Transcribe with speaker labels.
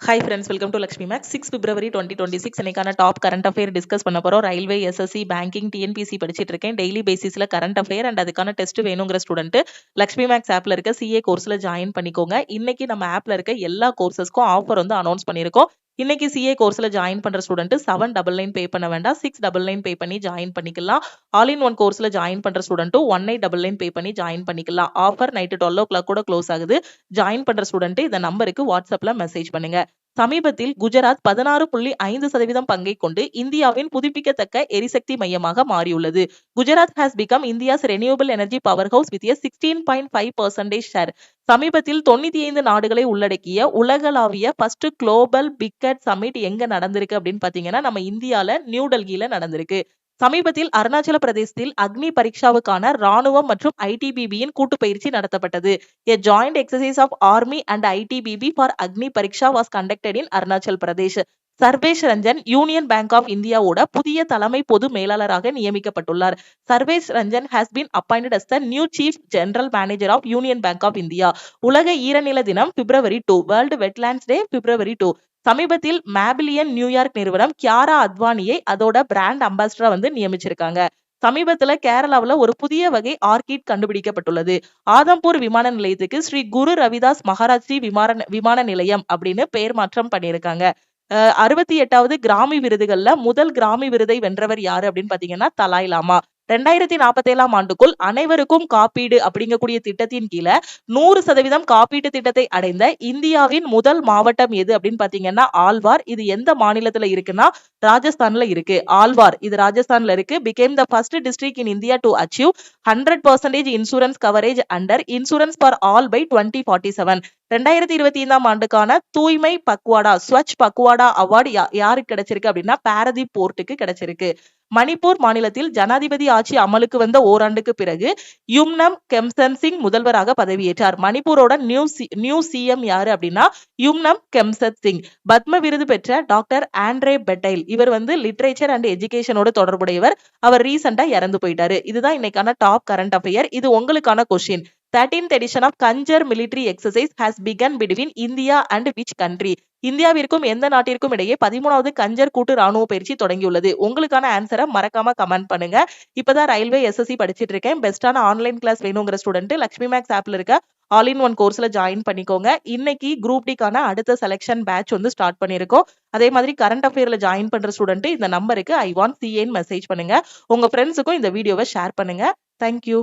Speaker 1: Hi friends, welcome to Lakshmi Max. 6 February 2026 இன்னைக்கான top current affair discuss பண்ண போறோம். Railway, SSC, banking, TNPSC படிச்சிட்டு இருக்கேன். டெய்லி பேசிஸ்ல கரண்ட் அஃபேர் அண்ட் அதுக்கான டெஸ்ட் வேணுங்கிற ஸ்டூடெண்ட் லக்ஷ்மி மேக்ஸ் ஆப்ல இருக்க சிஏ கோர்ஸ்ல ஜாயின் பண்ணிக்கோங்க. இன்னைக்கு நம்ம ஆப்ல இருக்க எல்லா கோர்சஸ்க்கும் ஆஃபர் வந்து அனௌன்ஸ் பண்ணிருக்கோம். இன்னைக்கு சிஏ கோர்ஸ்ல ஜாயின் பண்ற ஸ்டூடெண்ட் 799 பே பண்ண வேண்டாம், 699 பே பண்ணி ஜாயின் பண்ணிக்கலாம். ஆல் இன் ஒன் கோர்ஸ்ல ஜாயின் பண்ற ஸ்டூடெண்ட் 1899 பே பண்ணி ஜாயின் பண்ணிக்கலாம். ஆஃபர் நைட்டு 12 o'clock கூட க்ளோஸ் ஆகுது. ஜாயின் பண்ற ஸ்டூடெண்ட் இந்த நம்பருக்கு வாட்ஸ்அப்ல மெசேஜ் பண்ணுங்க. சமீபத்தில் குஜராத் 16.5% பங்கை கொண்டு இந்தியாவின் புதுப்பிக்கத்தக்க எரிசக்தி மையமாக மாறியுள்ளது. Gujarat has become India's renewable energy power house with 16.5% share. சமீபத்தில் 95 நாடுகளை உள்ளடக்கிய உலகளாவிய ஃபர்ஸ்ட் குளோபல் பிக்கெட் சமிட் எங்க நடந்திருக்கு அப்படின்னு பாத்தீங்கன்னா நம்ம இந்தியால நியூ டெல்லியில நடந்திருக்கு. சமீபத்தில் அருணாச்சல பிரதேசத்தில் அக்னி பரீட்சாவுக்கான ராணுவம் மற்றும் ஐடிபிபியின் கூட்டு பயிற்சி நடத்தப்பட்டது. A joint exercise of Army and ITBB for Agni Pariksha was conducted in Arunachal Pradesh. Sarvesh Ranjan Union Bank of இந்தியாவோட புதிய தலைமை பொது மேலாளராக நியமிக்கப்பட்டுள்ளார். Sarvesh Ranjan has been appointed as the new chief general manager of Union Bank of India. உலக ஈரநில தினம் February 2, World Wetlands Day February 2. சமீபத்தில் மேபிலியன் New York நிறுவனம் கியாரா அத்வானியை அதோட பிராண்ட் அம்பாசிடரா வந்து நியமிச்சிருக்காங்க. சமீபத்துல கேரளாவுல ஒரு புதிய வகை ஆர்கிட் கண்டுபிடிக்கப்பட்டுள்ளது. ஆதம்பூர் விமான நிலையத்துக்கு ஸ்ரீ குரு ரவிதாஸ் மகாராஜ்ஜி விமான நிலையம் அப்படின்னு பெயர் மாற்றம் பண்ணியிருக்காங்க. 68வது கிராமி விருதுகள்ல முதல் கிராமி விருதை வென்றவர் யாரு அப்படின்னு பாத்தீங்கன்னா தலாய் லாமா. 2047 ஆண்டுக்குள் அனைவருக்கும் காப்பீடு அப்படிங்கக்கூடிய திட்டத்தின் கீழே 100% காப்பீட்டு திட்டத்தை அடைந்த இந்தியாவின் முதல் மாவட்டம் எது அப்படின்னு பாத்தீங்கன்னா ஆழ்வார். இது எந்த மாநிலத்துல இருக்குன்னா ராஜஸ்தான்ல இருக்கு. ஆழ்வார் இது ராஜஸ்தான்ல இருக்கு. became the first district in India to achieve 100% insurance coverage under insurance for all by 2047. 2025 ஆண்டுக்கான தூய்மை பக்வாடா ஸ்வச் பக்வாடா அவார்டு யாருக்கு கிடைச்சிருக்கு அப்படின்னா பாரதீப் போர்ட்டுக்கு கிடைச்சிருக்கு. மணிப்பூர் மாநிலத்தில் ஜனாதிபதி ஆட்சி அமலுக்கு வந்த ஓராண்டுக்கு பிறகு யும்னம் கெம்சன் சிங் முதல்வராக பதவியேற்றார். மணிப்பூரோட நியூ சிஎம் யாரு அப்படின்னா யும்னம் கெம்சன் சிங். பத்ம விருது பெற்ற டாக்டர் ஆண்ட்ரே பெட்டைல் இவர் வந்து லிட்ரேச்சர் அண்ட் எஜுகேஷனோட தொடர்புடையவர். அவர் ரீசெண்டா இறந்து போயிட்டாரு. இதுதான் இன்னைக்கான டாப் கரண்ட் அஃபேர். இது உங்களுக்கான question. 13th edition of Kanjar military exercise has begun between India and which country? இந்தியாவிற்கும் எந்த நாட்டிற்கும் இடையே 13வது கஞ்சர் கூட்டு ராணுவ பயிற்சி தொடங்கியுள்ளது. உங்களுக்கான ஆன்சரை மறக்காம கமெண்ட் பண்ணுங்க. இப்பதான் ரயில்வே எஸ்எஸ்சி படிச்சிட்டு இருக்கேன். பெஸ்டான ஆன்லைன் கிளாஸ் வேணுங்கிற ஸ்டூடெண்ட் லக்ஷ்மி மேக்ஸ் ஆப்ல இருக்க ஆல் இன் ஒன் கோர்ஸ்ல ஜாயின் பண்ணிக்கோங்க. இன்னைக்கு குரூப் டிக்கான அடுத்த செலக்ஷன் பேட்ச் வந்து ஸ்டார்ட் பண்ணிருக்கோம். அதே மாதிரி கரண்ட் அஃபேர்ல ஜாயின் பண்ற ஸ்டூடெண்ட் இந்த நம்பருக்கு I want CA மெசேஜ் பண்ணுங்க. உங்க ஃப்ரெண்ட்ஸுக்கும் இந்த வீடியோவை ஷேர் பண்ணுங்க. தேங்க்யூ.